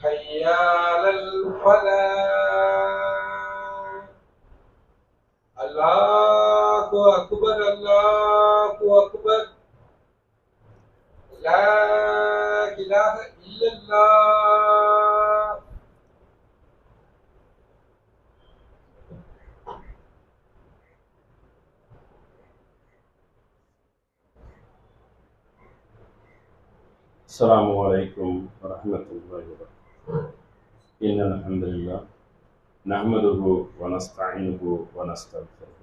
حي على الفلاح. الله أكبر الله أكبر. لا إله إلا الله. السلام عليكم ورحمة الله وبركاته. إن الحمد لله نحمده ونستعينه ونستغفره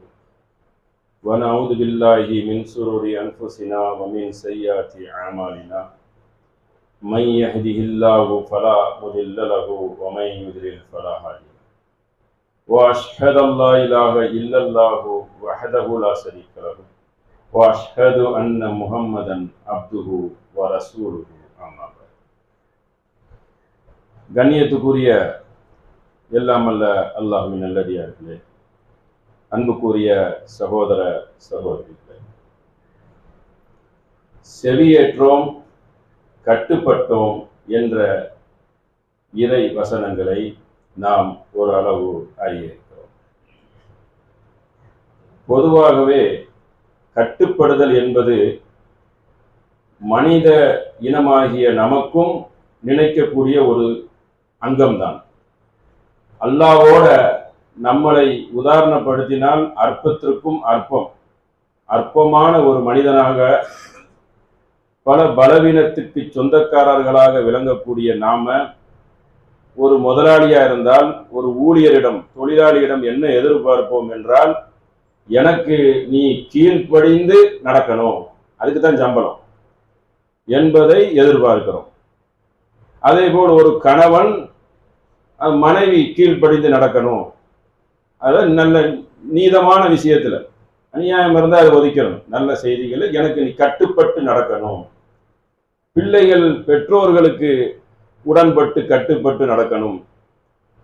ونعوذ بالله من شرور أنفسنا ومن سيئات أعمالنا. من يهده الله فلا مضل له ومن يضلل فلا هادي له. وأشهد أن لا إله إلا الله وحده لا شريك له وأشهد أن محمدا عبده ورسوله. கண்ணியத்துக்குரிய எல்லாம் அல்ல அல்லாஹ்வின் நல்லடியார்களே, அன்புக்குரிய சகோதர சகோதரிகளே, செவியேற்றோம் கட்டுப்பட்டோம் என்ற இறை வசனங்களை நாம் ஓரளவு அறிய இருக்கிறோம். பொதுவாகவே கட்டுப்படுதல் என்பது மனித இனமாகிய நமக்கும் நினைக்கக்கூடிய ஒரு அங்கம்தான். அல்லாஹ்வோட நம்மளை உதாரணப்படுத்தினால் அற்பத்திற்கும் அற்பம், அற்பமான ஒரு மனிதனாக பல பலவீனத்துக்கு சொந்தக்காரர்களாக விளங்கக்கூடிய நாம ஒரு முதலாளியா இருந்தால் ஒரு ஊழியரிடம் தொழிலாளியிடம் என்ன எதிர்பார்ப்போம் என்றால், எனக்கு நீ கீழ்ப்படிந்து நடக்கணும், அதுக்கு தான் சம்பளம் என்பதை எதிர்பார்க்கிறோம். அதே போல் ஒரு கணவன் மனைவி கீழ்ப்படிந்து நடக்கணும், அதாவது நல்ல நீதமான விஷயத்துல அநியாயம் இருந்தால் அதை ஒதுக்கணும், நல்ல செய்திகளை எனக்கு நீ கட்டுப்பட்டு நடக்கணும். பிள்ளைகள் பெற்றோர்களுக்கு உடன்பட்டு கட்டுப்பட்டு நடக்கணும்.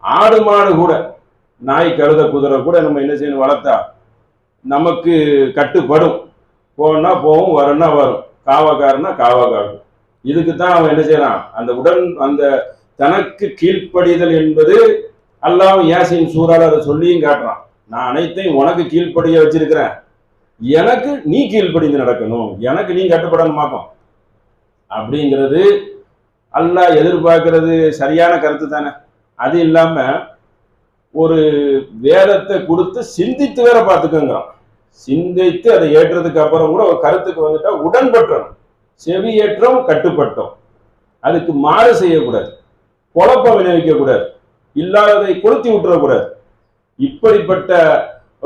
ஆடு மாடு கூட, நாய் கழுத குதிரை கூட நம்ம என்ன செய்யணும், வளர்த்தா நமக்கு கட்டுப்படும். போனா போகும், வரனா வரும், காவக்காரனா காவக்காரன். இதுக்கு தான் அவன் என்ன செய்யறான், அந்த தனக்கு கீழ்ப்படிதல் என்பது அல்லாஹ் யாசின் சூறால அதை சொல்லியும் காட்டுறான். நான் அனைத்தையும் உனக்கு கீழ்ப்படிய வச்சிருக்கிறேன், எனக்கு நீ கீழ்ப்படிந்து நடக்கணும், எனக்கு நீ கட்டுப்படணுமாக்கும் அப்படிங்கிறது அல்லாஹ் எதிர்பார்க்கிறது சரியான கருத்து தானே. அது இல்லாம ஒரு வேதத்தை கொடுத்து சிந்தித்து வேற பார்த்துக்கோங்கிறான். சிந்தித்து அதை ஏற்றதுக்கு அப்புறம் கூட ஒரு கருத்துக்கு வந்துட்டா உடன்பற்றணும். செவியேற்றம் கட்டுப்பட்டோம், அதுக்கு மாறு செய்யக்கூடாது, குழப்பம் விளைவிக்க கூடாது, இல்லாததை கொளுத்தி விட்டுறக்கூடாது. இப்படிப்பட்ட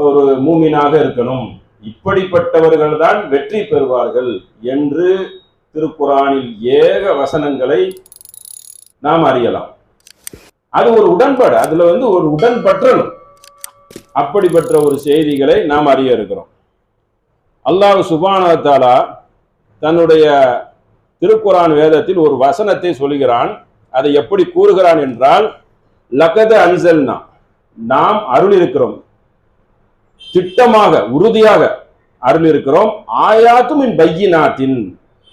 ஒரு மூமினாக இருக்கணும். இப்படிப்பட்டவர்கள் தான் வெற்றி பெறுவார்கள் என்று திருக்குரானில் ஏக வசனங்களை நாம் அறியலாம். அது ஒரு உடன்பாடு, அதுல ஒரு உடன்பற்றணும். அப்படிப்பட்ட ஒரு செய்திகளை நாம் அறிய இருக்கிறோம். அல்லாஹ் சுப்ஹானஹு வ தஆலா தன்னுடைய திருக்குரான் வேதத்தில் ஒரு வசனத்தை சொல்கிறான். அதை எப்படி கூறுகிறான் என்றால், லகத அன்சல்னா, நாம் அருள் இருக்கிறோம், திட்டமாக உறுதியாக அருள் இருக்கிறோம், ஆயாத்தும் மின் பையினாத்தின்,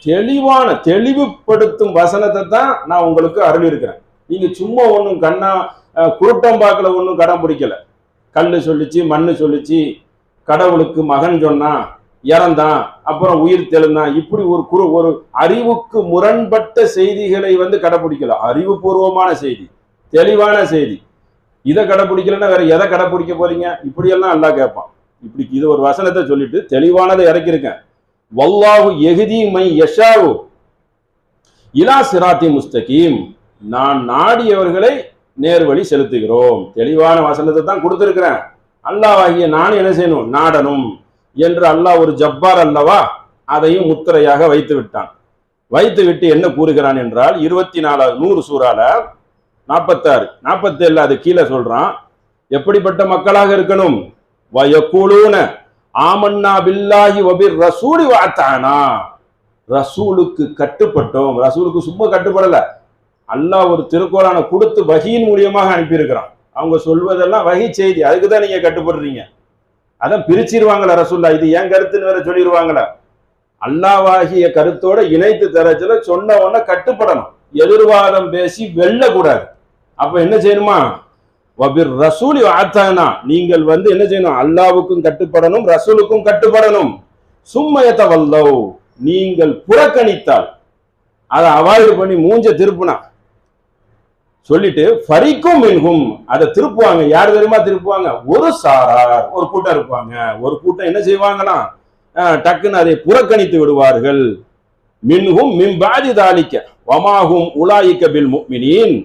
தெளிவான தெளிவுபடுத்தும் வசனத்தை தான் நான் உங்களுக்கு அருள் இருக்கிறேன். நீங்க சும்மா ஒன்றும் கண்ணா குருட்டம்பாக்கில் ஒன்றும் கடம் பிடிக்கல. கல்லு சொல்லிச்சு, மண்ணு சொல்லிச்சு, கடவுளுக்கு மகன் சொன்னா, இறந்தான், அப்புறம் உயிர் தெழுந்தான், இப்படி ஒரு அறிவுக்கு முரண்பட்ட செய்திகளை கடைபிடிக்கல. அறிவுபூர்வமான செய்தி, தெளிவான செய்தி, இதை கடைபிடிக்கலன்னா வேற எதை கடைபிடிக்க போறீங்க? இப்படியெல்லாம் அல்லாஹ் கேட்பான். இப்படி இது ஒரு வசனத்தை சொல்லிட்டு தெளிவானதை இறக்கியிருக்கேன். வல்லாஹு யஹ்தி மை யஷாவு இலா சிராத்தி முஸ்தகீம், நான் நாடியவர்களை நேர்வழி செலுத்துகிறோம். தெளிவான வசனத்தை தான் கொடுத்திருக்கிறேன். அல்லாஹ்வாகிய நான் என்ன செய்யணும், நாடணும் என்று அல்லாஹ் ஒரு ஜப்பார் அல்லவா, அதையும் முத்திரையாக வைத்து விட்டான். வைத்து விட்டு என்ன கூறுகிறான் என்றால், 24 100 சூறால 46 47 அது கீழே சொல்றான், எப்படிப்பட்ட மக்களாக இருக்கணும். வயக்கூலூன ஆமன்னா பில்லாஹி வபிர் ரசூலி வஅத்தானா, ரசூலுக்கு கட்டுப்பட்டோம். ரசூலுக்கு சும்மா கட்டுப்படல, அல்லாஹ் ஒரு திருக்குரானை கொடுத்து வஹீன் மூலியமாக அனுப்பியிருக்கிறான். அவங்க சொல்வதெல்லாம் வஹி செய்தி, அதுக்கு தான் நீங்க கட்டுப்படுறீங்க. அதான் பிரிச்சிருவாங்களா ரசூல்லா, இது ஏன் கருத்துன்னு வேற சொல்லிடுவாங்களா. அல்லாஹ்வாகிய கருத்தோட இணைத்து தரச்சுல சொன்ன உடனே கட்டுப்படணும், எதிர்வாதம் பேசி வெல்லக்கூடாது. அப்ப என்ன செய்யணுமா, வபிர் ரசூலி ஆத்தானா, நீங்கள் என்ன செய்யணும், அல்லாவுக்கும் கட்டுப்படணும், ரசூலுக்கும் கட்டுப்படணும். சும்மயத்த வல்லோ, நீங்கள் புறக்கணித்தால், அதை அவாய்டு பண்ணி மூஞ்ச திருப்புனா சொல்லிட்டு ஃபரிக்கும் மின்ஹும், அதை திருப்புவாங்க. யார் தெரியுமா திருப்புவாங்க, ஒரு சாரார், ஒரு கூட்டம் இருப்பாங்க. ஒரு கூட்டம் என்ன செய்வாங்களாம், டக்குன்னு அதை புறக்கணித்து விடுவார்கள். மின்ஹும் மிம்பாதி தாலிக்க வமாஹும் உலாயிக்க பில் முஃமினீன்,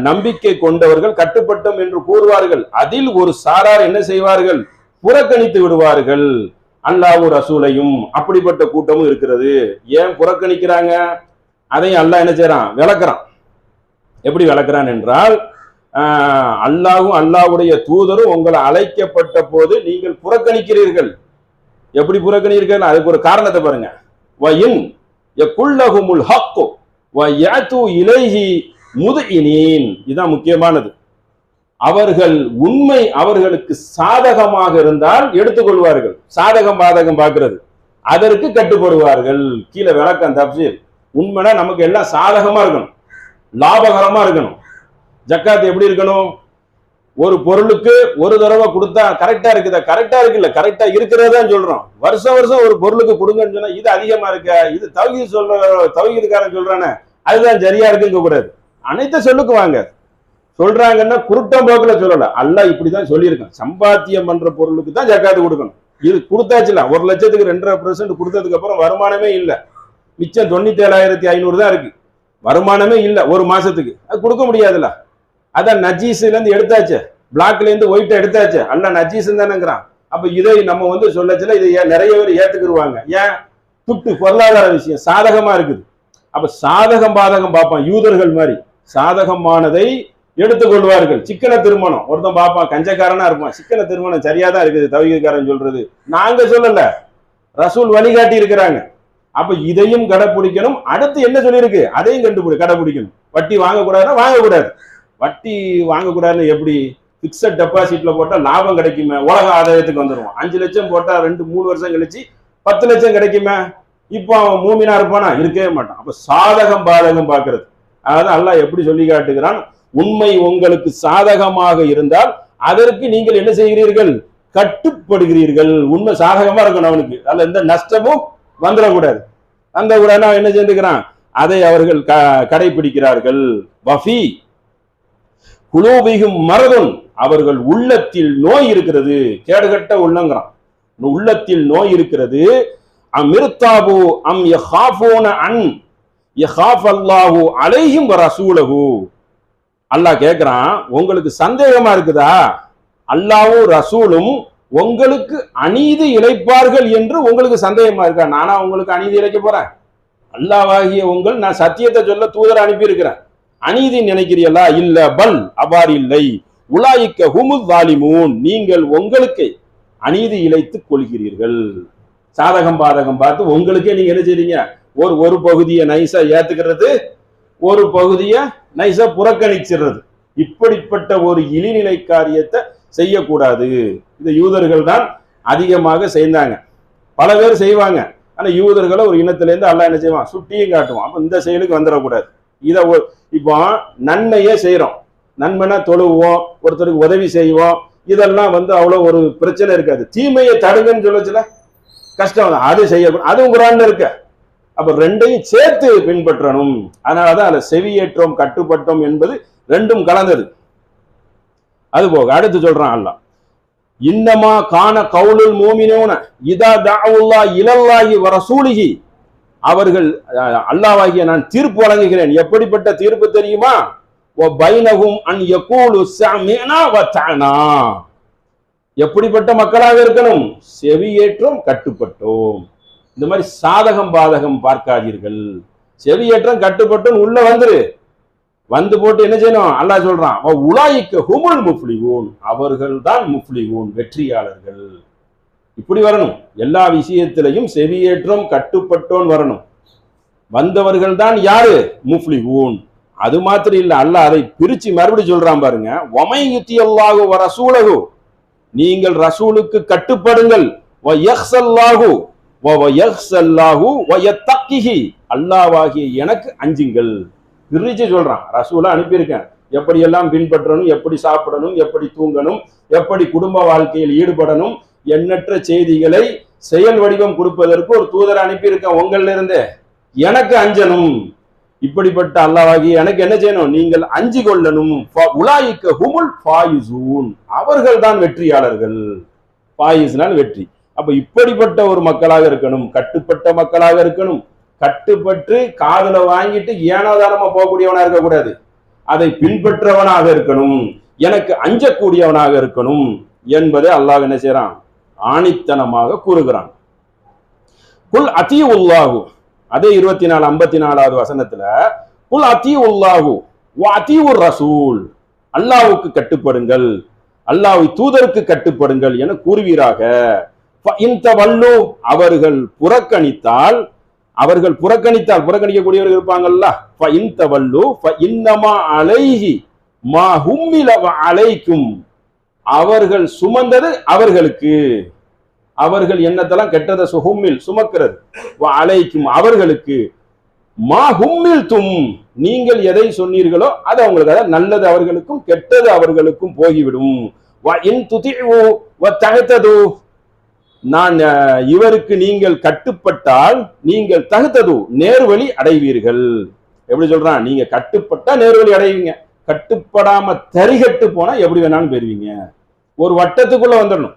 நம்பிக்கை கொண்டவர்கள் கட்டுப்பட்டோம் என்று கூறுவார்கள். அதில் ஒரு சாரார் என்ன செய்வார்கள், புறக்கணித்து விடுவார்கள் அல்லாஹ்வும் ரசூலையும். அப்படிப்பட்ட கூட்டமும் இருக்கிறது. ஏன் புறக்கணிக்கிறாங்க, அதையும் அல்லாஹ் என்ன செய்யறான், விளக்குறான். எப்படி விளக்குறான் என்றால், அல்லாஹ்வும் அல்லாஹ்வுடைய தூதரும் உங்களை அழைக்கப்பட்ட போது நீங்கள் புறக்கணிக்கிறீர்கள். எப்படி புறக்கணிக்கிறீர்கள், அதுக்கு ஒரு காரணத்தை பாருங்க. வயின் யகுல்லஹுமுல் ஹக்கு வயது இலைஹி முதுஇனீன், இதுதான் முக்கியமானது. அவர்கள் உண்மை அவர்களுக்கு சாதகமாக இருந்தால் எடுத்துக்கொள்வார்கள். சாதகம் பாதகம் பார்க்கிறது, அதற்கு கட்டுப்படுவார்கள். கீழே விளக்கம் தப்சீர். உண்மைனா நமக்கு எல்லாம் சாதகமா இருக்கணும், லாபகரமா இருக்கணும். ஜக்காத் எப்படி இருக்கணும், ஒரு பொருளுக்கு ஒரு தடவை கொடுத்தா கரெக்டா இருக்குதா, கரெக்டா இருக்குல்ல, கரெக்டா இருக்கிறதான் சொல்றோம். வருஷம் வருஷம் ஒரு பொருளுக்கு கொடுங்கன்னு சொன்னா இது அதிகமா இருக்க, இது தௌஹீதுக்காரன் சொல்றானே அதுதான் சரியா இருக்குங்க கூடாது. அனைத்து சொல்லுக்கு வாங்க சொல்றாங்கன்னா குருட்டம் போக்குல சொல்லல, அல்லாஹ் இப்படிதான் சொல்லியிருக்கான். சம்பாத்தியம் பண்ற பொருளுக்கு தான் ஜக்காத்து கொடுக்கணும். இது கொடுத்தாச்சுல, 1 லட்சத்துக்கு 2.5% கொடுத்ததுக்கு அப்புறம் வருமானமே இல்லை, மிச்சம் 97,500 தான் இருக்கு. வருமானமே இல்லை ஒரு மாசத்துக்கு, அது கொடுக்க முடியாதுல்ல. அதான் நஜீஸ்ல இருந்து எடுத்தாச்சு, பிளாக்ல இருந்து ஒயிட்ட எடுத்தாச்சு, அல்ல நஜீஸ் தானேங்கிறான். அப்ப இதை நம்ம சொல்லச்சுல, இதை நிறைய பேர் ஏத்துக்கிடுவாங்க. ஏன், துட்டு பொருளாதார விஷயம் சாதகமா இருக்குது. அப்ப சாதகம் பாதகம் பார்ப்பான், யூதர்கள் மாதிரி சாதகமானதை எடுத்துக்கொள்வார்கள். சிக்கன திருமணம் ஒருத்தன் பார்ப்பான், கஞ்சக்காரனா இருப்பான், சிக்கன திருமணம் சரியாதான் இருக்குது தௌஹீதுக்காரன் சொல்றது, நாங்க சொல்லல, ரசூல் வழிகாட்டி இருக்கிறாங்க. அப்ப இதையும் கடைபிடிக்கணும். அடுத்து என்ன சொல்லியிருக்கு அதையும் கடைபிடிக்கணும். வட்டி வாங்கக்கூடாதுன்னா வாங்கக்கூடாது. வட்டி வாங்கக்கூடாதுன்னு எப்படி, பிக்சட் டெபாசிட்ல போட்டா லாபம் கிடைக்குமே, உலக ஆதாயத்துக்கு வந்துடும். 5 லட்சம் போட்டா 2-3 வருஷம் கழிச்சு 10 லட்சம் கிடைக்குமே. இப்போ அவன் மூமினா இருப்பானா, இருக்கவே மாட்டான். அப்ப சாதகம் பாதகம் பார்க்கிறது. அதாவது அல்லாஹ் எப்படி சொல்லி காட்டுகிறான், உண்மை உங்களுக்கு சாதகமாக இருந்தால் அதற்கு நீங்கள் என்ன செய்கிறீர்கள், கட்டுப்படுகிறீர்கள். உண்மை சாதகமா இருக்கணும் அவனுக்கு, அதுல எந்த நஷ்டமும் வந்துடக்கூடாது. அந்த கூட என்ன செஞ்சுக்கிறான், அதை அவர்கள் கடைபிடிக்கிறார்கள். வஃபி குலூபிஹிம் மரதுன், அவர்கள் உள்ளத்தில் நோய் இருக்கிறது, கேடுகட்ட உள்ளங்கிறான், உள்ளத்தில் நோய் இருக்கிறது. அமிர்தாபு அம் யஹாஃபூன அன் யஹாஃப் அல்லாஹு அலைஹிம் வ ரசூலஹு. அல்லாஹ் கேட்கிறான், உங்களுக்கு சந்தேகமா இருக்குதா, அல்லாஹ்வும் ரசூலும் உங்களுக்கு அநீதி இழைப்பார்கள் என்று உங்களுக்கு சந்தேகமா இருக்கா? நானா உங்களுக்கு அநீதி இழைக்க போறேன்? அல்லாஹ்வாகிய நான் சத்தியத்தை சொல்ல தூதரை அனுப்பி இருக்கிறேன். அநீதி நினைக்கிறீங்களா? இல்ல, பல் அபார் இல்லை, உலாயிக்க ஹுமுல் வாலிமூன், நீங்கள் உங்களுக்கு அநீதி இழைத்துக் கொள்கிறீர்கள். சாதகம் பாதகம் பார்த்து உங்களுக்கே நீங்க என்ன செய்றீங்க, ஒரு பகுதியை நைசா ஏத்துக்கிறது, ஒரு பகுதியை நைசா புறக்கணிச்சிடுறது. இப்படிப்பட்ட ஒரு இழிநிலை காரியத்தை செய்யக்கூடாது. இந்த யூதர்கள் தான் அதிகமாக செய்தாங்க. பல பேர் செய்வாங்க, ஆனா யூதர்களை ஒரு இனத்திலேருந்து அல்லாஹ் என்ன செய்வான், சுட்டியும் காட்டுவான். அப்ப இந்த செயலுக்கு வந்துடக்கூடாது. இதை இப்போ நன்மையே செய்யறோம், நன்மைனா தொழுவோம், ஒருத்தருக்கு உதவி செய்வோம், இதெல்லாம் அவ்வளவு ஒரு பிரச்சனை இருக்காது. தீமையை தடுங்கன்னு சொல்லச்சுல கஷ்டம், அது செய்யக்கூடாது, அதுவும் குர்ஆன்ல இருக்கு. அப்ப ரெண்டையும் சேர்த்து பின்பற்றணும். அதனாலதான் அதுல செவியேற்றோம் கட்டுப்பட்டோம் என்பது ரெண்டும் கலந்தது. அது போக அடுத்து சொல்றான் அல்லாஹ், இன்னமா கான கவுலுல் மூமினூன இதா தஅவுல்லா இலல்லாஹி வ ரசூலிஹி, அவர்கள் அல்லாஹ்வாகிய நான் தீர்ப்பு வழங்குகிறேன். எப்படிப்பட்ட தீர்ப்பு தெரியுமா, வ பைனஹும் அன் யகூலு சமிஅனா வ தஅனா, எப்படிப்பட்ட மக்களாக இருக்கணும், செவியேற்றோம் கட்டுப்பட்டோம். இந்த மாதிரி சாதகம் பாதகம் பார்க்காதீர்கள். செவியேற்றம் கட்டுப்பட்டோம் உள்ள வந்து போட்டு என்ன செய்யணும், அல்லாஹ் சொல்றான், உலாயிக்க ஹுமுல் முஃப்லிஹூன், அவர்கள் தான் முஃப்லிஹூன், வெற்றியாளர்கள். இப்படி வரணும். எல்லா விஷயத்திலையும் செவியேற்றம் கட்டுப்பட்டோன் வரணும். வந்தவர்கள் தான் யாரு, முஃப்லிஹூன். அது மாத்திரம் இல்ல, அல்லாஹ் அதை பிரிச்சு மறுபடியும் சொல்றான் பாருங்க, வமை யுத்தியல்லாஹு வ ரசூலஹு, நீங்கள் ரசூலுக்கு கட்டுப்படுங்கள், வ யஹ்ஸல்லாஹு வ அல்லாஹ்வாகிய எனக்கு அஞ்சுங்கள். பிரிச்சு சொல்றான், ரசூலா அனுப்பியிருக்கேன், எப்படி எல்லாம் பின்பற்றணும், எப்படி சாப்பிடணும், எப்படி தூங்கணும், எப்படி குடும்ப வாழ்க்கையில் ஈடுபடணும், எண்ணற்ற செய்திகளை செயல் வடிவம் கொடுப்பதற்கு ஒரு தூதரை அனுப்பியிருக்கேன் உங்கள்ல இருந்து. எனக்கு அஞ்சனும். இப்படிப்பட்ட அல்லாஹ்வாகிய எனக்கு என்ன செய்யணும்? நீங்கள் அஞ்சி கொள்ளணும். உலாயிக்க ஹுமுல் ஃபாயிசூன், அவர்கள் தான் வெற்றியாளர்கள். ஃபாயிஸ்னால் வெற்றி. அப்ப இப்படிப்பட்ட ஒரு மக்களாக இருக்கணும், கட்டுப்பட்ட மக்களாக இருக்கணும். கட்டுப்பட்டு காதுல வாங்கிட்டு ஏனாதாரமா போகக்கூடியவனா இருக்கக்கூடாது, அதை பின்பற்றவனாக இருக்கணும், எனக்கு அஞ்சக்கூடியவனாக இருக்கணும் என்பதை அல்லாஹ் என்ன செய்யறான்? ஆணித்தனமாக கூறுகிறான். குல் அத்தீஉல்லாஹு, அதே 24-54வது வசனத்துல குல் அத்தீஉல்லாஹு வ அத்தீஉர் ரசூல், அல்லாஹ்வுக்கு கட்டுப்படுங்கள், அல்லாஹ்வை தூதருக்கு கட்டுப்படுங்கள் என கூறுவீராக. அவர்கள் புறக்கணித்தால், அவர்கள் புறக்கணிக்கக்கூடியவர்கள் இருப்பாங்கல்ல, அவர்கள் சுமந்தது அவர்களுக்கு, அவர்கள் என்னத்தெல்லாம் கெட்டதை சுமக்கிறது, அலைக்கும் அவர்களுக்கு, நீங்கள் எதை சொன்னீர்களோ அது அவங்களுக்கு, அதாவது நல்லது அவர்களுக்கும் கெட்டது அவர்களுக்கும் போய்விடும். நான் இவருக்கு நீங்கள் கட்டுப்பட்டால் நீங்கள் தகுத்தது நேர்வழி அடைவீர்கள். எப்படி சொல்றான்? நீங்க கட்டுப்பட்டா நேர்வழி அடைவீங்க, கட்டுப்படாம தரிகட்டு போனா எப்படி வேணாலும் பெறுவீங்க. ஒரு வட்டத்துக்குள்ள வந்துடணும்.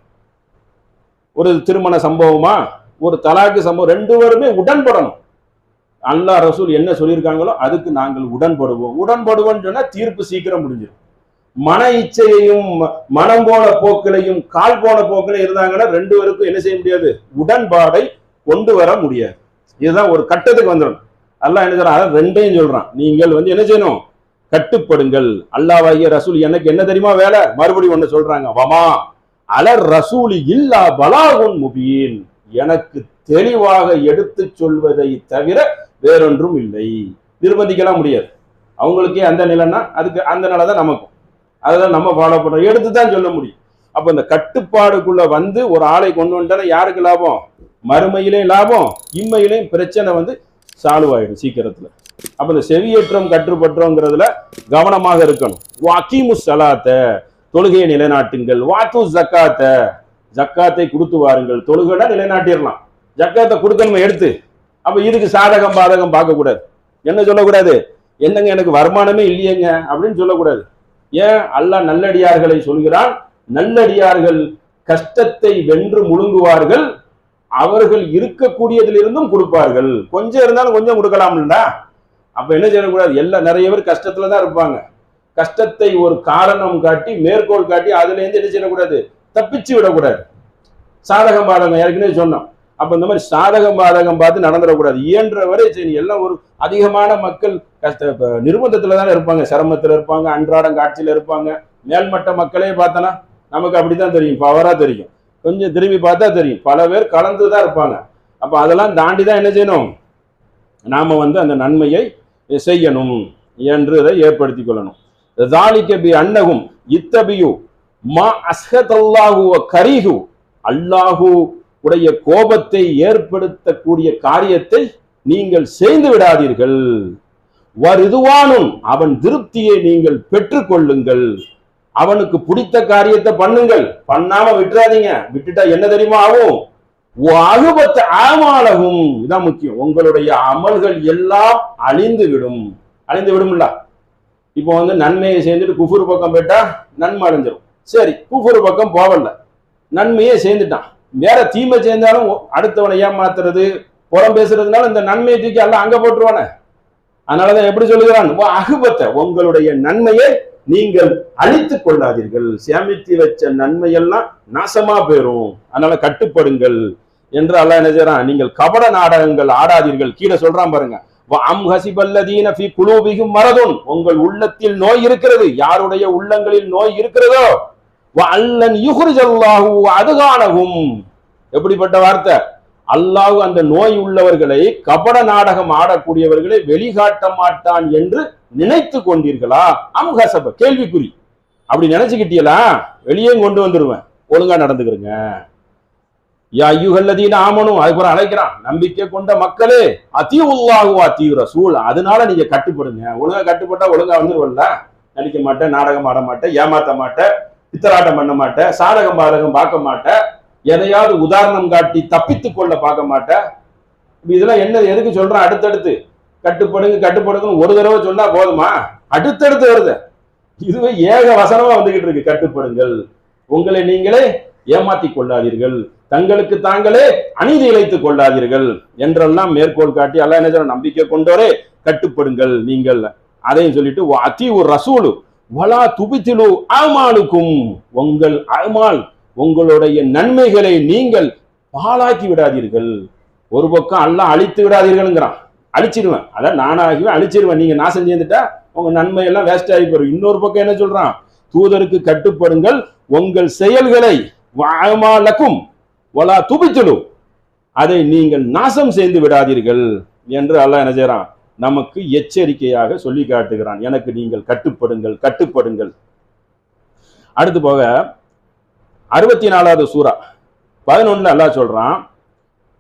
ஒரு திருமண சம்பவமா, ஒரு தலாக்கு சம்பவம், ரெண்டு பேருமே உடன்படணும். அல்லாஹ் ரசூல் என்ன சொல்லியிருக்காங்களோ அதுக்கு நாங்கள் உடன்படுவோம் சொன்னா தீர்ப்பு சீக்கிரம் முடிஞ்சிடும். மன இச்சையையும் மனம் போன போக்கிலையும் கால் போன போக்கிலையும் இருந்தாங்கன்னா ரெண்டு பேருக்கும் என்ன செய்ய முடியாது? உடன்பாடை கொண்டு வர முடியாது. இதுதான் ஒரு கட்டத்துக்கு வந்துடும். அல்லாஹ் என்ன சொல்றான்? அதான் ரெண்டையும் சொல்றான். நீங்கள் என்ன செய்யணும்? கட்டுப்படுங்கள். அல்லாஹ்வாகிய ரசூல் எனக்கு என்ன தெரியுமா வேலை? மறுபடியும் ஒண்ணு சொல்றாங்க, வமா அலர் ரசூலி இல்லா பலாகுன் முபீன், எனக்கு தெளிவாக எடுத்து சொல்வதை தவிர வேறொன்றும் இல்லை. நிர்பந்திக்கலாம் முடியாது. அவங்களுக்கே அந்த நிலைன்னா அதுக்கு அந்த நிலை தான் நமக்கும், அதான் நம்ம ஃபாலோ பண்றோம், எடுத்து தான் சொல்ல முடியும். அப்ப இந்த கட்டுப்பாடுக்குள்ள வந்து ஒரு ஆளை கொண்டு வந்துட்டா யாருக்கு லாபம்? மறுமையிலையும் லாபம், இம்மையிலையும் பிரச்சனை சால்வ் ஆயிடும் சீக்கிரத்துல. அப்ப இந்த செவியேற்றம் கட்டுப்பற்றோங்கிறதுல கவனமாக இருக்கணும். வாக்கிமு சலாத்த, தொழுகையை நிலைநாட்டுங்கள். வாத்து ஜக்காத்த, ஜக்காத்தை கொடுத்து வாருங்கள். தொழுகைனா நிலைநாட்டிடலாம், ஜக்காத்தை கொடுக்கணும் எடுத்து. அப்ப இதுக்கு சாதகம் பாதகம் பார்க்க கூடாது. என்ன சொல்லக்கூடாது? என்னங்க எனக்கு வருமானமே இல்லையேங்க அப்படின்னு சொல்லக்கூடாது. ஏன்? அல்லாஹ் நல்லடியார்களை சொல்கிறான், நல்லடியார்கள் கஷ்டத்தை வென்று முழுங்குவார்கள், அவர்கள் இருக்கக்கூடியதிலிருந்தும் கொடுப்பார்கள். கொஞ்சம் இருந்தாலும் கொஞ்சம் கொடுக்கலாம்ல. அப்ப என்ன செய்யக்கூடாது? நிறைய பேர் கஷ்டத்துல தான் இருப்பாங்க. கஷ்டத்தை ஒரு காரணம் காட்டி மேற்கோள் காட்டி அதுல இருந்து என்ன செய்யக்கூடாது? தப்பிச்சு விடக்கூடாது. சாதகம் பாதகம் ஏற்கனவே சொன்னோம். அப்ப இந்த மாதிரி சாதகம் பாதகம் பார்த்து நடந்துடக்கூடாது. இயன்ற வரை சரி. எல்லாம் ஒரு அதிகமான மக்கள் நிர்பந்தத்துல தானே இருப்பாங்க, சிரமத்துல இருப்பாங்க, அன்றாடம் காட்சியில இருப்பாங்க. மேல்மட்ட மக்களே பார்த்தனா நமக்கு அப்படித்தான் தெரியும், பவரா தெரியும். கொஞ்சம் திரும்பி பார்த்தா தெரியும், பல பேர் கலந்துதான் இருப்பாங்க. அப்ப அதெல்லாம் தாண்டி தான் என்ன செய்யணும்? நாம அந்த நன்மையை செய்யணும் என்று இதை ஏற்படுத்தி கொள்ளணும். அன்னகும் இத்தபியு மா அஸ்ஹதல்லாஹு வ கரிஹு, அல்லாஹு உடைய கோபத்தை ஏற்படுத்தக்கூடிய காரியத்தை நீங்கள் செய்து விடாதீர்கள். வருதுவானும், அவன் திருப்தியை நீங்கள் பெற்றுக் கொள்ளுங்கள். அவனுக்கு பிடித்த காரியத்தை பண்ணுங்கள், பண்ணாம விட்டுறாதீங்க. விட்டுட்டா என்ன தெரியுமா ஆகும்? அகுபத்த ஆமாலகும், இதான் முக்கியம். உங்களுடைய அமல்கள் எல்லாம் அழிந்து விடும்ல. இப்போ நன்மையை சேர்ந்துட்டு குஃபுர் பக்கம் போயிட்டா நன்மை அடைஞ்சிடும். சரி, குஃபுர் பக்கம் போகல, நன்மையே சேர்ந்துட்டான். வேற தீமை சேர்ந்தாலும் அடுத்தவனை ஏமாத்துறது, புறம் பேசுறதுனால இந்த நன்மையை தூக்கி எல்லாம் அங்க போட்டுருவானே. அதனாலதான் எப்படி சொல்லுகிறான்? அகுபத்த, உங்களுடைய நன்மையை நீங்கள் அழித்துக் கொள்ளாதீர்கள். சேமித்து வச்ச நன்மையெல்லாம் நாசமா போயிரும். அதனால கட்டுப்படுங்கள் என்று அல்லாஹ் என்ன செய்றான்? நீங்கள் கபட நாடகங்கள் ஆடாதீர்கள். கீழே சொல்றான் பாருங்க, மரதுன், உங்கள் உள்ளத்தில் நோய் இருக்கிறது. யாருடைய உள்ளங்களில் நோய் இருக்கிறதோ அதுகானகும், எப்படிப்பட்ட வார்த்தை? அல்லாஹ் அந்த நோய் உள்ளவர்களை, கபட நாடகம் ஆடக்கூடியவர்களை வெளிகாட்ட மாட்டான் என்று நினைத்து கொண்டீர்களா? அம்ஹசப, கேள்விக்குறி. அப்படி நினைச்சுக்கிட்டீங்களா? வெளியே கொண்டு வந்துருவேன், ஒழுங்கா நடந்துக்கிறங்க. யா அய்யுஹல்லதீன ஆமனு, அதுக்கப்புறம் அழைக்கிறான், நம்பிக்கை கொண்ட மக்களே அத்தீஉல்லாஹு வ அத்தீஉ ரசூல், அதனால நீங்க கட்டுப்படுங்க. ஒழுங்கா கட்டுப்பட்டா ஒழுங்கா வந்துருவல்ல. நடிக்க மாட்டேன், நாடகம் ஆட மாட்டேன், ஏமாத்த மாட்டேன், பித்தராட்டம் பண்ண மாட்டேன், சாதகம் பாதகம் பார்க்க மாட்டேன், எதையாவது உதாரணம் காட்டி தப்பித்து கொள்ள பார்க்க மாட்டேன். இதெல்லாம் என்ன எதுக்கு சொல்றேன்? அடுத்தடுத்து கட்டுப்படுங்க கட்டுப்படுங்க ஒரு தடவை சொன்னா போதுமா? அடுத்தடுத்து வருது. இதுவே ஏக வசனமா வந்துகிட்டு இருக்கு. கட்டுப்படுங்கள், உங்களை நீங்களே ஏமாத்தி கொள்ளாதீர்கள், தங்களுக்கு தாங்களே அநீதி இழைத்துக் கொள்ளாதீர்கள் என்றெல்லாம் மேற்கோள் காட்டி அல்லாஹ் என்ன சொல்ற, நம்பிக்கை கொண்டோரே கட்டுப்படுங்கள் நீங்கள். அதையும் சொல்லிட்டு அத்தீஉ ரசூலு வலா துபித்திலு அமாலுக்கும், உங்கள் அமால் உங்களுடைய நன்மைகளை நீங்கள் பாழாக்கி விடாதீர்கள். ஒரு பக்கம் அல்லாஹ் அழித்து விடாதீர்கள்ங்கிறான், அழிச்சிடுவேன், அதான் நானாகிவே அழிச்சிடுவேன், நீங்க நாசம் செய்துட்டா உங்க நன்மை எல்லாம் வேஸ்ட் ஆகி போயிடும். இன்னொரு பக்கம் என்ன சொல்றான், தூதருக்கு கட்டுப்படுங்கள், உங்கள் செயல்களை வஅமாலக்கும் வலா துபித்திலு, அதை நீங்கள் நாசம் செய்து விடாதீர்கள் என்று அல்லாஹ் என்ன செய்யறான், நமக்கு எச்சரிக்கையாக சொல்லி காட்டுகிறான். எனக்கு நீங்கள் கட்டுப்படுங்கள் கட்டுப்படுங்கள். அடுத்து போக 64வது சூரா 11 அல்லாஹ் சொல்றான்,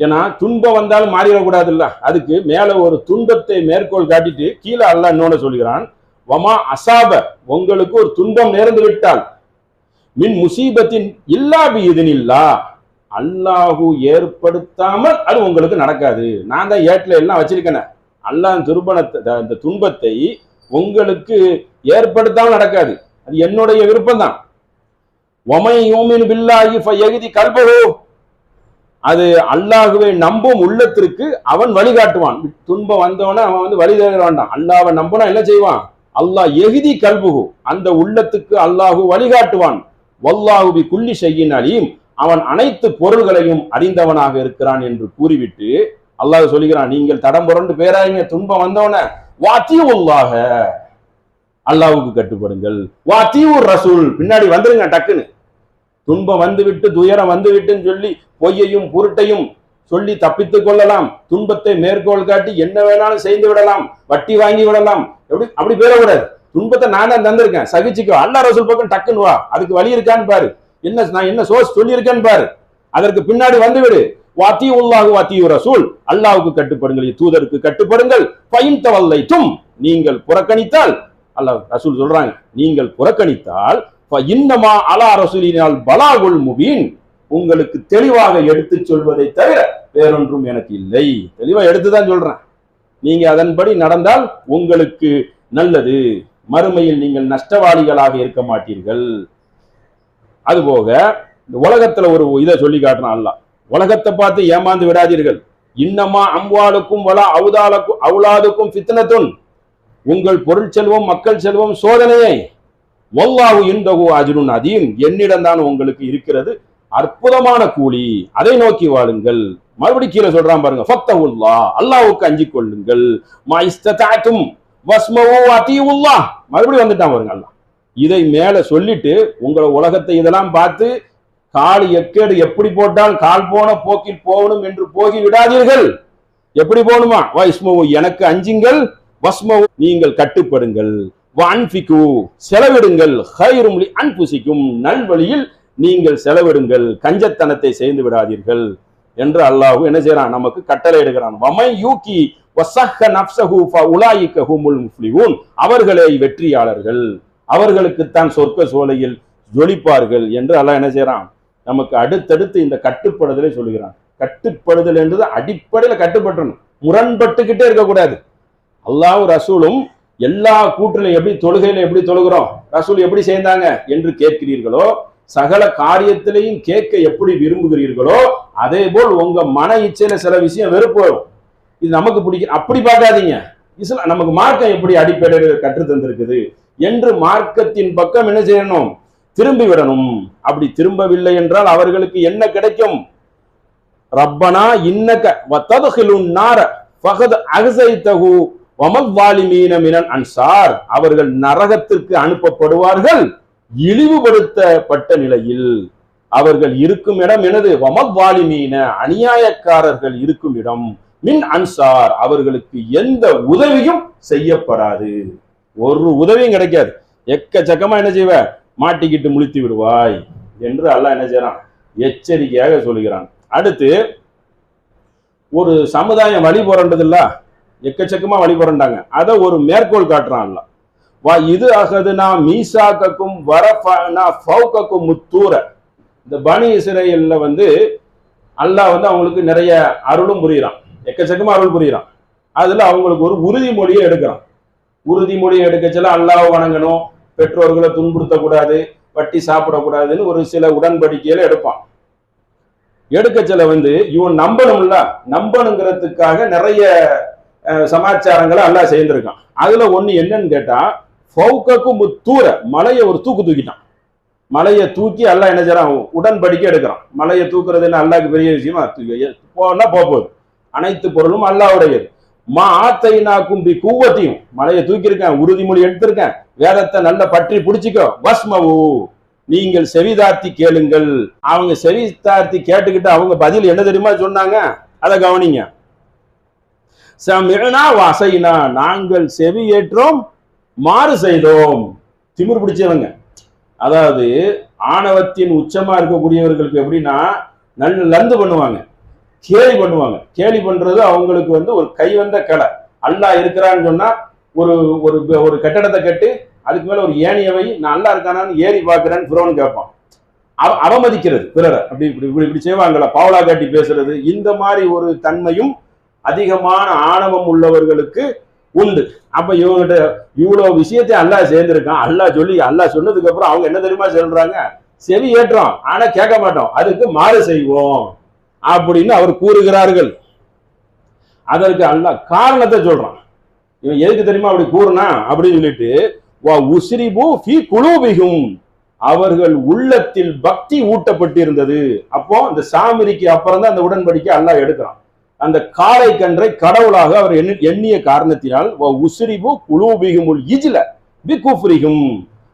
ஏன்னா துன்பம் வந்தாலும் மாறிடக்கூடாது இல்ல, அதுக்கு மேல ஒரு துன்பத்தை மேற்கோள் காட்டிட்டு கீழே அல்லாஹ் இன்னொன்னு சொல்கிறான், வமா அசாப, உங்களுக்கு ஒரு துன்பம் நேர்ந்து விட்டால், மின் முசீபத்தின் இல்லா பி இதனில்லா, அல்லாஹு ஏற்படுத்தாமல் அது உங்களுக்கு நடக்காது. நான் தான் ஏட்ல எல்லாம் வச்சிருக்கேன், அல்லாஹ் இந்த துன்பத்தை உங்களுக்கு ஏற்படுத்தாமல் நடக்காது, அது என்னுடைய விருப்பம் தான். ஒமை யூமின் பில்லாஹி ஃபயஹ்தி கல்பஹு, அது அல்லாஹுவை நம்பும் உள்ளத்திற்கு அவன் வழிகாட்டுவான். துன்பம் வந்தவன அவன் வழி தேட வேண்டாம், அல்லாஹ்வை நம்பினா என்ன செய்வான், அல்லாஹ் எஹ்தி கல்புஹு, அந்த உள்ளத்துக்கு அல்லாஹு வழிகாட்டுவான். வல்லாஹு பி குல்லி ஷைஇன் அலீம், அவன் அனைத்து பொருள்களையும் அறிந்தவனாக இருக்கிறான் என்று கூறிவிட்டு அல்லாஹ் சொல்லுகிறான், நீங்கள் தடம் புரண்டு பேராயிங்க, துன்பம் வந்தவன வாத்தியுல்லாஹ, அல்லாஹ்வுக்கு கட்டுப்படுங்கள், வாத்தியு ரசூல், பின்னாடி வந்துருங்க டக்குன்னு. துன்பம் வந்துவிட்டு துயரம் வந்துவிட்டுன்னு சொல்லி பொய்யையும் புருட்டையும் சொல்லி தப்பித்துக் கொள்ளலாம், துன்பத்தை மேற்கோள் காட்டி என்ன வேணாலும் செய்து விடலாம், வட்டி வாங்கி விடலாம், அப்படி பேரக்கூடாது. துன்பத்தை நான் தான் தந்திருக்கேன், சகிச்சுக்கோ, அல்லாஹ் ரசூல் பக்கம் டக்குன்னு வா, அதுக்கு வழி இருக்கான்னு பாரு, நான் என்ன சோர்ஸ் சொல்லியிருக்கேன்னு பாரு, அதற்கு பின்னாடி வந்து விடு. வாத்தியுல்லாஹு வாத்தியு ரசூல், அல்லாஹ்வுக்கு கட்டுப்படுங்கள், தூதருக்கு கட்டுப்படுங்கள். ஃபைன் தவல்லைத்தும், நீங்கள் புறக்கணித்தால், அல்லாஹ் ரசூல் சொல்றாங்க, நீங்கள் புறக்கணித்தால் இன்னமா அலா ரசூலினால் பலாகுல் முபீன், உங்களுக்கு தெளிவாக எடுத்து சொல்வதை தவிர வேறொன்றும் எனக்கு இல்லை. தெளிவா எடுத்துதான் சொல்றேன், நீங்க அதன்படி நடந்தால் உங்களுக்கு நல்லது, மறுமையில் நீங்கள் நஷ்டவாளிகளாக இருக்க மாட்டீர்கள். அதுபோக இந்த உலகத்துல ஒரு இதை சொல்லி காட்டுறான் அல்லாஹ், உலகத்தை பார்த்து ஏமாந்து விடாதீர்கள். இன்னமா அம்வாலுக்கும் வலா அவுலாதுக்கும் ஃபித்னத்துன், உங்கள் பொருள் செல்வம் மக்கள் செல்வம் சோதனையை, வல்லாஹு இன்தஹு அஜ்ருன் அதீம், என்னிடம் தான் உங்களுக்கு இருக்கிறது அற்புதமான கூலி, அதை நோக்கி வாழுங்கள். மறுபடி கீழே சொல்றான் பாருங்க, ஃபத்தஹுல்லாஹ், அல்லாஹ்வுக்கு அஞ்சிக் கொள்ளுங்கள். மா இஸ்ததஅதும் வஸ்மவு அத்தீஉல்லாஹ், மறுபடியும் வந்துட்டான் பாருங்க அல்லாஹ். இதை மேல சொல்லிட்டு உங்களை உலகத்தை இதெல்லாம் பார்த்து கால் எக்கேடு எப்படி போட்டால் கால் போன போக்கில் போகணும் என்று போகி விடாதீர்கள். எப்படி போகணுமா, வஸ்மவு, எனக்கு அஞ்சுங்கள், வஸ்மவு, நீங்கள் கட்டுப்படுங்கள், வஅன்ஃபிகு, செலவிடுங்கள், ஹைரும் லி அன்ஃபுசிக்கும், நல்வழியில் நீங்கள் செலவிடுங்கள், கஞ்சத்தனத்தை செய்து விடாதீர்கள் என்று அல்லாஹ் என்ன செய்யறான், நமக்கு கட்டளை எடுக்கிறான். வமை யூகி வஸஹ நஃப்ஸஹு ஃபஉலாயிக ஹுமுல் முஃப்லிஹூன், அவர்களே வெற்றியாளர்கள், அவர்களுக்குத்தான் சொர்க்க சோலையில் ஜொலிப்பார்கள் என்று அல்லாஹ் என்ன செய்யறான், நமக்கு அடுத்தடுத்து இந்த கட்டுப்படுதலை சொல்லுகிறான். கட்டுப்படுதல் என்றது அடிப்படையில கட்டுப்பட்டணும், முரண்பட்டுக்கிட்டே இருக்கக்கூடாது. அல்லாஹ் ரசூலும் எல்லா கூற்றிலும் எப்படி தொழுகையில எப்படி தொழுகிறோம், ரசூல் எப்படி செய்தாங்க என்று கேட்கிறீர்களோ, சகல காரியத்திலையும் கேட்க எப்படி விரும்புகிறீர்களோ, அதே போல் உங்க மன இச்சையில சில விஷயம் வெறுப்பு வரும், இது நமக்கு பிடிக்கும், அப்படி பார்க்காதீங்க. இஸ்லாம் நமக்கு மார்க்கம் எப்படி அடிப்படையில் கற்று தந்திருக்குது என்று மார்க்கத்தின் பக்கம் என்ன செய்யணும், திரும்பி விடணும். அப்படி திரும்பவில்லை என்றால் அவர்களுக்கு என்ன கிடைக்கும், ரப்பனா இன்னக வதத்ஹிலுன் நார ஃபகத் அஹ்ஸைதஹு வமல் வாலிமீன மினல் அன்சார், அவர்கள் நரகத்திற்கு அனுப்பப்படுவார்கள் இழிவுபடுத்தப்பட்ட நிலையில். அவர்கள் இருக்கும் இடம் எனது, வமல் வாலிமீன, அநியாயக்காரர்கள் இருக்கும் இடம், மின் அன்சார், அவர்களுக்கு எந்த உதவியும் செய்யப்படாது, ஒரு உதவியும் கிடைக்காது, எக்கச்சக்கமா என்ன செய்வ, மாட்டிக்கிட்டு முழித்து விடுவாய் என்று அல்லாஹ் என்ன செய்யறான், எச்சரிக்கையாக சொல்கிறான். அடுத்து ஒரு சமுதாயம் வழி புரண்டது இல்ல, எக்கச்சக்கமா வழி புரண்டாங்க. அதை ஒரு மேற்கோள் காட்டுறான்ல, வா இது அகதுனா மீசாக்கும் வரஃபனா ஃபௌகக்கும் முத்தூர. இந்த பனி இஸ்ரேல்ல அல்லாஹ் அவங்களுக்கு நிறைய அருளும் புரியுறான், எக்கச்சக்கமா அருள் புரியுறான். அதுல அவங்களுக்கு ஒரு உறுதிமொழியை எடுக்கிறான். உறுதிமொழியை எடுக்கச்சல அல்லாஹ் வணங்கணும், பெற்றோர்களை துன்புறுத்தக்கூடாது, வட்டி சாப்பிடக்கூடாதுன்னு ஒரு சில உடன்படிக்கையில எடுப்பான். எடுக்கச்சல இவன் நம்பணும்ல, நம்பணுங்கிறதுக்காக நிறைய சமாச்சாரங்களை அல்லாஹ் செய்திருக்கான். அதுல ஒண்ணு என்னன்னு கேட்டா, ஃபௌகக்கும் முத்தூர, மலையை ஒரு தூக்கிட்டான். மலையை தூக்கி அல்லாஹ் என்ன செய்யறான், உடன்படிக்கை எடுக்கிறான். மலையை தூக்குறதுன்னு அல்லாஹ்க்கு பெரிய விஷயமா, போனா போகுது. அனைத்து பொருளும் அல்லாஹ்வுடையது. மா ஆத்தைனாக்கும் பி கூவத்தையும், மலையை தூக்கியிருக்கேன், உறுதிமொழி எடுத்திருக்கேன், வேதத்தை நல்ல பற்றி பிடிச்சிக்கோ, வஸ்மவு, நீங்கள் செவிதார்த்தி கேளுங்கள். அவங்க செவிதார்த்தி கேட்டுக்கிட்டு அவங்க பதில் என்ன தெரியுமா சொன்னாங்க, அதை கவனிங்க. சமிஅனா வஸைனா, நாங்கள் செவி ஏற்றோம் மாறு செய்தோம். திமிர் பிடிச்சவங்க, அதாவது ஆணவத்தின் உச்சமா இருக்கக்கூடியவர்களுக்கு எப்படின்னா நல்ல லந்து பண்ணுவாங்க, கேலி பண்ணுவாங்க. கேலி பண்றது அவங்களுக்கு ஒரு கை வந்த கலை. அல்லாஹ் இருக்கிறான்னு சொன்னா ஒரு ஒரு கட்டடத்தை கட்டு, அதுக்கு மேல ஒரு ஏணியவை, நான் அல்லா இருக்கானான்னு ஏறி பார்க்கிறேன்னு ஃபிரௌன் கேட்பான். அவமதிக்கிறது பிறரை, அப்படி இப்படி இப்படி செய்வாங்களா, பாவலா காட்டி பேசுறது, இந்த மாதிரி ஒரு தன்மையும் அதிகமான ஆணவம் உள்ளவர்களுக்கு உண்டு. அப்ப இவங்ககிட்ட இவ்வளவு விஷயத்தை அல்லாஹ் சேர்ந்திருக்கான். அல்லாஹ் சொன்னதுக்கு அப்புறம் அவங்க என்ன தெரியுமா சொல்றாங்க, செவி ஏற்றோம் ஆனா கேட்க மாட்டோம், அதுக்கு மாறு செய்வோம் அப்படின்னு அவர் கூறுகிறார்கள். அதற்கு அல்லாஹ் காரணத்தை சொல்றான். இவன் எதுக்கு தெரியுமா அப்படி கூறுனா அப்படின்னு சொல்லிட்டு, வா உஸ்ரிபு ஃபீ குலூபிஹும், அவர்கள் உள்ளத்தில் பக்தி ஊட்டப்பட்டிருந்தது. அப்போ இந்த சாமிரிக்கு அப்புறம் தான் அந்த உடன்படிக்கை அல்லாஹ் எடுக்கிறான். அந்த காளை கன்றை கடவுளாக அவர் எண்ணிய காரணத்தினால் உஸ்ரிபு குலூபிஹுமுல் இஜ்ல பிகுஃப்ரிஹும்,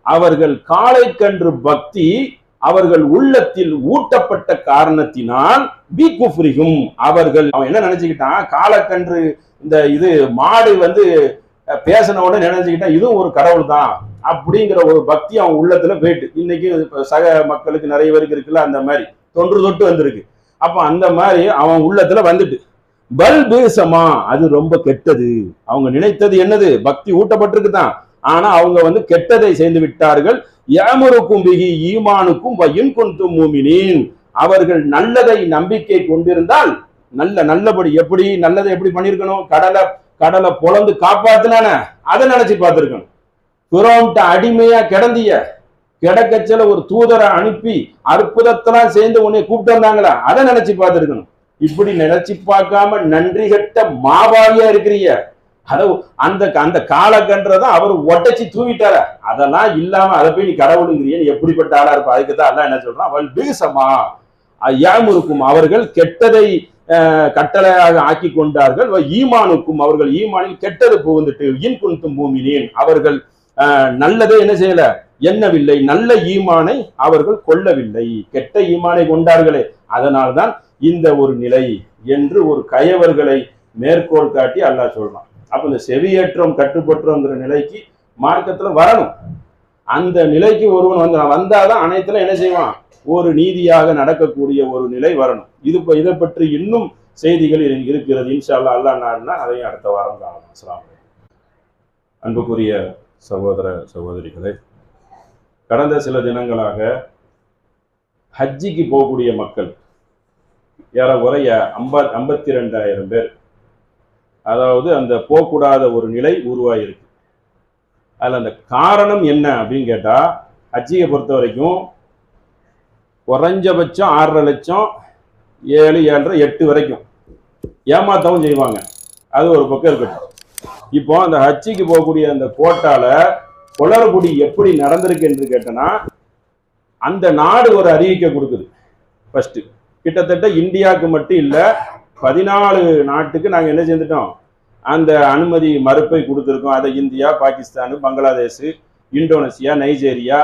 அவர்கள் காளை கன்று பக்தி அவர்கள் உள்ளத்தில் ஊட்டப்பட்ட காரணத்தினால் பிகுஃப்ரிஹும், அவர்கள் அவன் என்ன நினைச்சுக்கிட்டான், காளக்கன்று இந்த இது மாடு பேசின உடனே நினைச்சுக்கிட்டான் இதுவும் ஒரு கடவுள் தான் அப்படிங்கிற ஒரு பக்தி அவன் உள்ளத்துல போயிட்டு, இன்னைக்கு சக மக்களுக்கு நிறைய பேருக்கு இருக்குல்ல, அந்த மாதிரி தொன்று தொட்டு வந்திருக்கு. அப்ப அந்த மாதிரி அவன் உள்ளத்துல வந்துட்டு, பல் பேசமா, அது ரொம்ப கெட்டது. அவங்க நினைத்தது என்னது, பக்தி ஊட்டப்பட்டிருக்குதான், ஆனா அவங்க கெட்டதை செய்து விட்டார்கள். யாமுருக்கும் பிகி ஈமானுக்கும் வயின் குன்தும் மூமினீன், அவர்கள் நல்லதை நம்பிக்கை கொண்டிருந்தால் நல்லபடி, எப்படி நல்லதை எப்படி பண்ணிருக்கணும், கடலை பொளந்து காப்பாத்தினான அதை நினைச்சு பார்த்திருக்கணும். பிறோன்ட்ட அடிமையா கிடக்கச்சல ஒரு தூதரை அனுப்பி அற்புதத்தெல்லாம் சேர்ந்து உன்னை கூப்பிட்டு வந்தாங்களா, அதை நினைச்சு பார்த்திருக்கணும். இப்படி நினைச்சு பார்க்காம நன்றி கட்ட மாபாவியா இருக்கிறீங்க. அந்த காலகன்றதான் அவர் ஒட்டச்சி தூவிட்டார, அதெல்லாம் இல்லாம அதை போய் நீ கடவுளுங்கிறீன்னு எப்படிப்பட்ட ஆளா இருப்பா. அதுக்குதான் அல்லாஹ் என்ன சொல்றான், அவள் பீசமா யாமுருக்கும், அவர்கள் கெட்டதை கட்டளையாக ஆக்கி கொண்டார்கள். ஈமானுக்கும், அவர்கள் ஈமானில் கெட்டது புகுந்துட்டு, இன் குன்தும் மூமினீன், அவர்கள் நல்லதை என்ன செய்யல, எண்ணவில்லை, நல்ல ஈமானை அவர்கள் கொள்ளவில்லை, கெட்ட ஈமானை கொண்டார்களே, அதனால்தான் இந்த ஒரு நிலை என்று ஒரு கயவர்களை மேற்கோள் காட்டி அல்லாஹ் சொல்றான். அப்ப இந்த செவியேற்றம் கட்டுப்பற்றோங்கிற நிலைக்கு மார்க்கத்துல வரணும். அந்த நிலைக்கு ஒருவன் வந்தாதான் அனைத்துல என்ன செய்வான், ஒரு நீதியாக நடக்கக்கூடிய ஒரு நிலை வரணும். இதை பற்றி இன்னும் செய்திகள் இருக்கிறது. இன்ஷா அல்லாஹ், அல்லாஹ் நாடுனா அதையும் அடுத்த வாரம் காணலாம். அஸ்ஸலாமு அலைக்கும். அன்புக்குரிய சகோதர சகோதரிகளே, கடந்த சில தினங்களாக ஹஜ்ஜிக்கு போகக்கூடிய மக்கள் ஏறக்குறைய 52,000 பேர், அதாவது அந்த போகக்கூடாத ஒரு நிலை உருவாயிருக்கு. அதுல அந்த காரணம் என்ன அப்படின்னு கேட்டா, ஹஜ்ஜியை பொறுத்த வரைக்கும் குறைஞ்சபட்சம் 6.5 லட்சம், 7, 7.5, 8 வரைக்கும் ஏமாத்தவும் செய்வாங்க. அது ஒரு பக்கம் இருக்கட்டும். இப்போ அந்த ஹஜ்ஜிக்கு போகக்கூடிய அந்த கோட்டால குளறுபடி எப்படி நடந்திருக்கு என்று கேட்டனா, அந்த நாடு ஒரு அறிவிக்கை கொடுக்குது. ஃபர்ஸ்ட் கிட்டத்தட்ட இந்தியாவுக்கு மட்டும் இல்ல, 14 நாட்டுக்கு நாங்க என்ன செஞ்சுட்டோம், அந்த அனுமதி மறுப்பை கொடுத்துருக்கோம். அதை India, Pakistan, Bangladesh, Indonesia, Nigeria,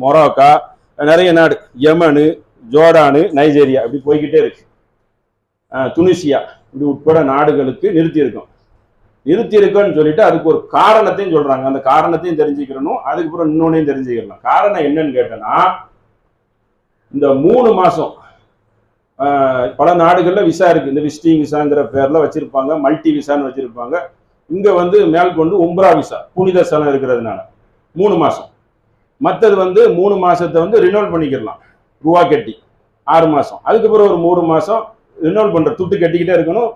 Morocco, நிறைய நாடு, யமனு, ஜோர்டானு, நைஜீரியா, இப்படி போய்கிட்டே இருக்கு. துனிசியா இப்படி உட்பட நாடுகளுக்கு நிறுத்தியிருக்கோன்னு சொல்லிட்டு அதுக்கு ஒரு காரணத்தையும் சொல்றாங்க. அந்த காரணத்தையும் தெரிஞ்சுக்கிறணும், அதுக்கப்புறம் இன்னொன்னையும் தெரிஞ்சுக்கலாம். காரணம் என்னன்னு கேட்டனா, இந்த 3 மாசம் பல நாடுகளில் விசா இருக்குது. இந்த விசிட்டிங் விசாங்கிற பேரில் வச்சுருப்பாங்க, மல்டி விசான்னு வச்சுருப்பாங்க. இங்கே வந்து மேற்கொண்டு உம்ரா விசா, புனித ஸ்தலம் இருக்கிறதுனால 3 மாதம். மற்றது வந்து 3 மாதத்தை வந்து ரினோல் பண்ணிக்கிடலாம், ரூபா கட்டி 6 மாதம். அதுக்கப்புறம் ஒரு 3 மாதம் ரினோல் பண்ணுற, துட்டு கட்டிக்கிட்டே இருக்கணும்.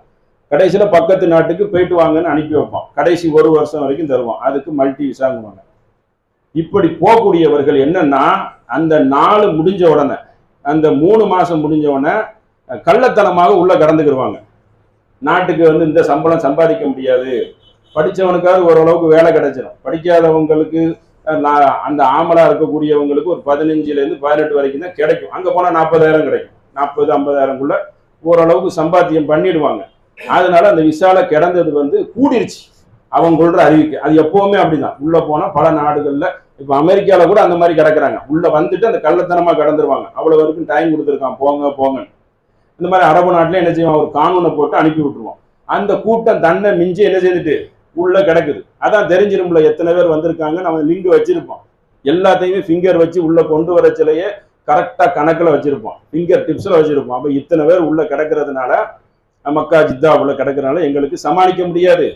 கடைசியில் பக்கத்து நாட்டுக்கு போயிட்டு வாங்கன்னு அனுப்பி வைப்போம். கடைசி 1 வருஷம் வரைக்கும் தருவோம். அதுக்கு மல்டி விசாங்குவாங்க. இப்படி போகக்கூடியவர்கள் என்னன்னா, அந்த 4 முடிஞ்ச உடனே, அந்த 3 மாதம் முடிஞ்ச உடனே கள்ளத்தனமாக உள்ள கடந்துக்கிடுவாங்க. நாட்டுக்கு வந்து இந்த சம்பளம் சம்பாதிக்க முடியாது, படித்தவனுக்காவது ஓரளவுக்கு வேலை கிடைச்சிடும், படிக்காதவங்களுக்கு அந்த ஆமலா இருக்கக்கூடியவங்களுக்கு ஒரு 15லேருந்து 18 வரைக்கும் தான் கிடைக்கும். அங்கே போனால் 40,000 கிடைக்கும். 40-50,000க்குள்ள ஓரளவுக்கு சம்பாத்தியம் பண்ணிடுவாங்க. அதனால அந்த விசால கிடந்தது வந்து கூடிருச்சு அவங்களோட அறிவிக்கை. அது எப்பவுமே அப்படிதான். உள்ள போனா பல நாடுகள்ல, இப்ப அமெரிக்கால கூட அந்த மாதிரி கிடக்குறாங்க. உள்ள வந்துட்டு அந்த கள்ளத்தனமா கடந்துருவாங்க. அவ்வளவு வரைக்கும் டைம் கொடுத்துருக்கான், போங்க போங்க. இந்த மாதிரி அரபு நாட்டுல என்ன செய்வோம், ஒரு கானூனை போட்டு அனுப்பி விட்டுருவோம். அந்த கூட்டம் தன்னை மிஞ்சி என்ன செய்துட்டு உள்ள கிடக்குது. அதான் தெரிஞ்சிரும்ல எத்தனை பேர் வந்திருக்காங்க. நம்ம லிங்க் வச்சிருப்போம், எல்லாத்தையுமே ஃபிங்கர் வச்சு உள்ள கொண்டு வர சிலையே கரெக்டா கணக்குல வச்சிருப்போம், ஃபிங்கர் டிப்ஸ்ல வச்சிருப்போம். அப்ப இத்தனை பேர் உள்ள கிடக்கிறதுனால, மக்கா ஜித்தா உள்ள கிடக்கிறதுனால எங்களுக்கு சமாளிக்க முடியாது.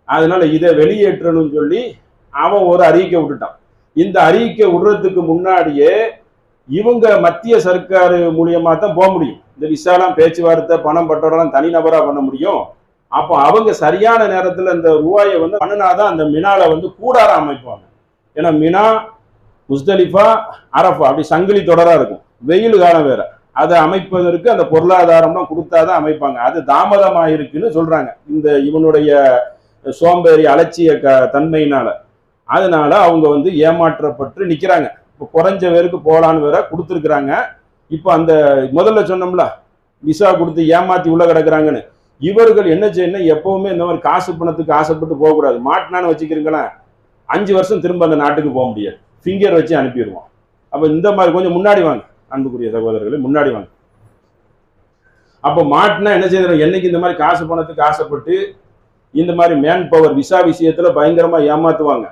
அதனால இதை வெளியேற்றணும்னு சொல்லி அவன் ஒரு அறிக்கை விட்டுட்டான். இந்த அறிக்கை விடுறதுக்கு முன்னாடியே இவங்க மத்திய சர்க்கார் மூலியமா தான் போக முடியும். இந்த விசாலாம் பேச்சுவார்த்தை பணம் பட்டோரெல்லாம் தனிநபரா பண்ண முடியும். அப்போ அவங்க சரியான நேரத்தில் இந்த ரூபாயை வந்து பண்ணினாதான் அந்த மினால வந்து கூடார அமைப்பாங்க. ஏன்னா மினா, முஸ்தலிஃபா, அரஃபா அப்படி சங்கிலி தொடரா இருக்கும். வெயில் காலம் வேற, அதை அமைப்பதற்கு அந்த பொருளாதாரம்லாம் கொடுத்தாதான் அமைப்பாங்க. அது தாமதமாயிருக்குன்னு சொல்றாங்க இந்த இவனுடைய சோம்பேறி அலட்சிய தன்மையினால. அதனால அவங்க வந்து ஏமாற்றப்பட்டு நிக்கிறாங்க. இப்போ குறைஞ்ச பேருக்கு போலான்னு வேற கொடுத்துருக்குறாங்க. இப்போ அந்த முதல்ல சொன்னோம்ல, விசா கொடுத்து ஏமாத்தி உள்ள கிடக்குறாங்கன்னு, இவர்கள் என்ன செய்யணும், எப்பவுமே இந்த மாதிரி காசு பணத்துக்கு ஆசைப்பட்டு போகக்கூடாது. மாட்டினான்னு வச்சுக்கிறீங்களேன், 5 வருஷம் திரும்ப அந்த நாட்டுக்கு போக முடியாது. ஃபிங்கர் வச்சு அனுப்பிடுவோம். அப்போ இந்த மாதிரி கொஞ்சம் முன்னாடி வாங்க அன்புக்குரிய சகோதரர்களே, முன்னாடி வாங்க. அப்போ மாட்டினா என்ன செய்யணும், என்னைக்கு இந்த மாதிரி காசு பணத்துக்கு ஆசைப்பட்டு இந்த மாதிரி மேன் பவர் விசா விஷயத்துல பயங்கரமா ஏமாத்துவாங்க.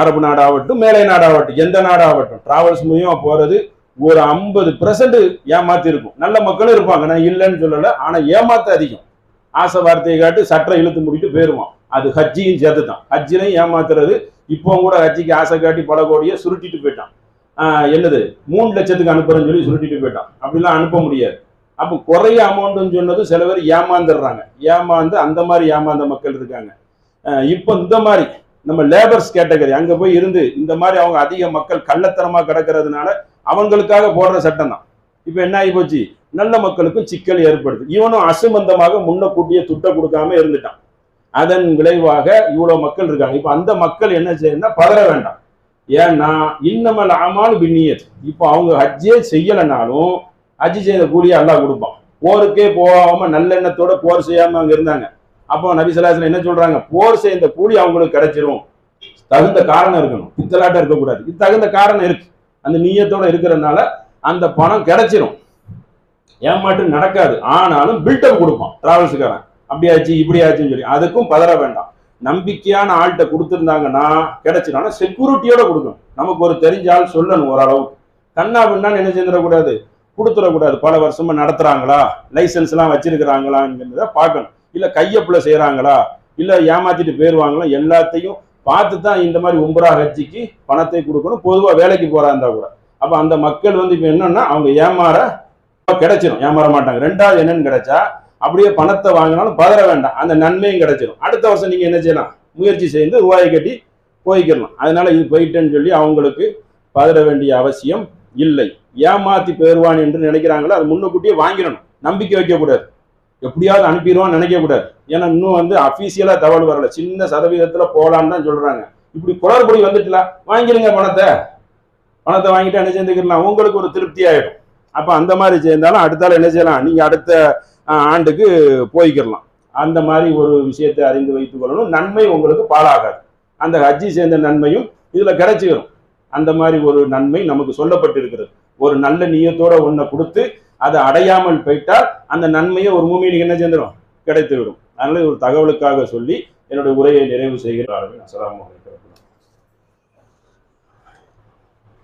அரபு நாடாகட்டும், மேலை நாடாகட்டும், எந்த நாடாகட்டும், டிராவல்ஸ் மூலியமா போறது ஒரு 50% ஏமாத்தி இருக்கும். நல்ல மக்களும் இருப்பாங்க, நான் இல்லைன்னு சொல்லல. ஆனா ஏமாத்த அதிகம். ஆசை வார்த்தையை காட்டு சட்டை இழுத்து முடிட்டு போயிருவான். அது ஹஜ்ஜியும் சேர்த்து தான். ஹஜ்ஜிலையும் ஏமாத்துறது. இப்போ கூட ஹஜ்ஜிக்கு ஆசை காட்டி பல கோடியை சுருட்டிட்டு போயிட்டான். என்னது 3 லட்சத்துக்கு அனுப்புறேன்னு சொல்லி சுருட்டிட்டு போயிட்டான். அப்படிலாம் அனுப்ப முடியாது. அப்போ குறைய அமௌண்ட்னு சொன்னது சில பேர் ஏமாந்துடுறாங்க. ஏமாந்து அந்த மாதிரி ஏமாந்த மக்கள் இருக்காங்க. இப்போ இந்த மாதிரி நம்ம லேபர்ஸ் கேட்டகரி அங்க போய் இருந்து இந்த மாதிரி அவங்க அதிக மக்கள் கள்ளத்தனமா கிடக்கிறதுனால அவங்களுக்காக போடுற சட்டம் தான். இப்ப என்ன ஆகி போச்சு, நல்ல மக்களுக்கும் சிக்கல் ஏற்படுது. இவனும் அசுமந்தமாக முன்ன கூட்டிய துட்டை கொடுக்காம இருந்துட்டான். அதன் விளைவாக இவ்வளவு மக்கள் இருக்காங்க. இப்ப அந்த மக்கள் என்ன செய்யணும்னா பதற வேண்டாம். ஏன்னா இன்னமல் அமால் பின்னியத். இப்போ அவங்க ஹஜ்ஜே செய்யலைனாலும் ஹஜ்ஜி செய்த கூலியை அல்லாஹ் கொடுப்பான். போருக்கே போகாம நல்லெண்ணத்தோட போர் செய்யாம அங்க இருந்தாங்க. அப்போ நபி ஸல்லல்லாஹு அலைஹி வஸல்லம் என்ன சொல்றாங்க, போர் செய்த கூலி அவங்களுக்கு கிடைச்சிரும். தகுந்த காரணம் இருக்கணும், பித்தலாட்டம் இருக்கக்கூடாது. இது தகுந்த காரணம் இருக்கு, அந்த நீயத்தோட இருக்கிறதுனால அந்த பணம் கிடைச்சிரும். ஏமாற்று நடக்காது. ஆனாலும் பில்டப் கொடுப்பான் டிராவல்ஸுக்காரன், அப்படியாச்சு இப்படியாச்சுன்னு சொல்லி. அதுக்கும் பதற வேண்டாம். நம்பிக்கையான ஆள்கிட்ட கொடுத்துருந்தாங்கன்னா கிடைச்சிடும். ஆனால் செக்யூரிட்டியோட கொடுக்கணும். நமக்கு ஒரு தெரிஞ்ச ஆள் சொல்லணும் ஓரளவுக்கு. கண்ணா பின்னான்னு என்ன செஞ்சிடக்கூடாது, கொடுத்துடக்கூடாது. பல வருஷமா நடத்துறாங்களா, லைசன்ஸ் எல்லாம் வச்சிருக்கிறாங்களாங்கிறத பார்க்கணும். இல்ல கையப்புல செய்யறாங்களா, இல்ல ஏமாத்திட்டு போயிருவாங்களா, எல்லாத்தையும் பார்த்து தான் இந்த மாதிரி உம்ரா ஹஜ்ஜிக்கு பணத்தை கொடுக்கணும். பொதுவா வேலைக்கு போறாந்தா கூட. அப்ப அந்த மக்கள் வந்து இப்ப என்னன்னா அவங்க ஏமாற கிடைச்சிடும், ஏமாற மாட்டாங்க. ரெண்டாவது என்னன்னு கிடைச்சா அப்படியே பணத்தை வாங்கினாலும் பதற வேண்டாம், அந்த நன்மையும் கிடைச்சிடும். அடுத்த வருஷம் நீங்க என்ன செய்யலாம், முயற்சி செய்து ரூபாயை கட்டி போய்க்கிடலாம். அதனால இது போயிட்டேன்னு சொல்லி அவங்களுக்கு பதற வேண்டிய அவசியம் இல்லை. ஏமாத்தி போயிடுவான் என்று நினைக்கிறாங்களோ அது முன்னுக்கூட்டியே வாங்கிடணும். நம்பிக்கை வைக்கக்கூடாது, எப்படியாவது அனுப்பிடுவான்னு நினைக்கக்கூடாது. ஏன்னா இன்னும் வந்து அஃபீஷியலா தகவல் வரல, சின்ன சதவீதத்துல போலான்னு தான் சொல்றாங்க. இப்படி குளறுபடி வந்துட்டுலாம் வாங்கிடுங்க, பணத்தை வாங்கிட்டு என்ன செஞ்சுக்கலாம், உங்களுக்கு ஒரு திருப்தி ஆயிடும். அப்ப அந்த மாதிரி சேர்ந்தாலும் அடுத்தால என்ன செய்யலாம், நீங்க அடுத்த ஆண்டுக்கு போய்க்கிடலாம். அந்த மாதிரி ஒரு விஷயத்தை அறிந்து வைத்துக் கொள்ளணும். நன்மை உங்களுக்கு பாழாகாது. அந்த ஹஜ்ஜி சேர்ந்த நன்மையும் இதுல கிடைச்சிடும். அந்த மாதிரி ஒரு நன்மை நமக்கு சொல்லப்பட்டிருக்கிறது. ஒரு நல்ல நியத்தோட ஒன்றை கொடுத்து அதை அடையாமல் போயிட்டால் அந்த நன்மையை ஒரு மூமினுக்கு என்ன செஞ்சிடும், கிடைத்து விடும். அதனால ஒரு தகவலுக்காக சொல்லி என்னுடைய உரையை நிறைவு செய்கிறார்கள். அஸ்ஸலாமு அலைக்கும்.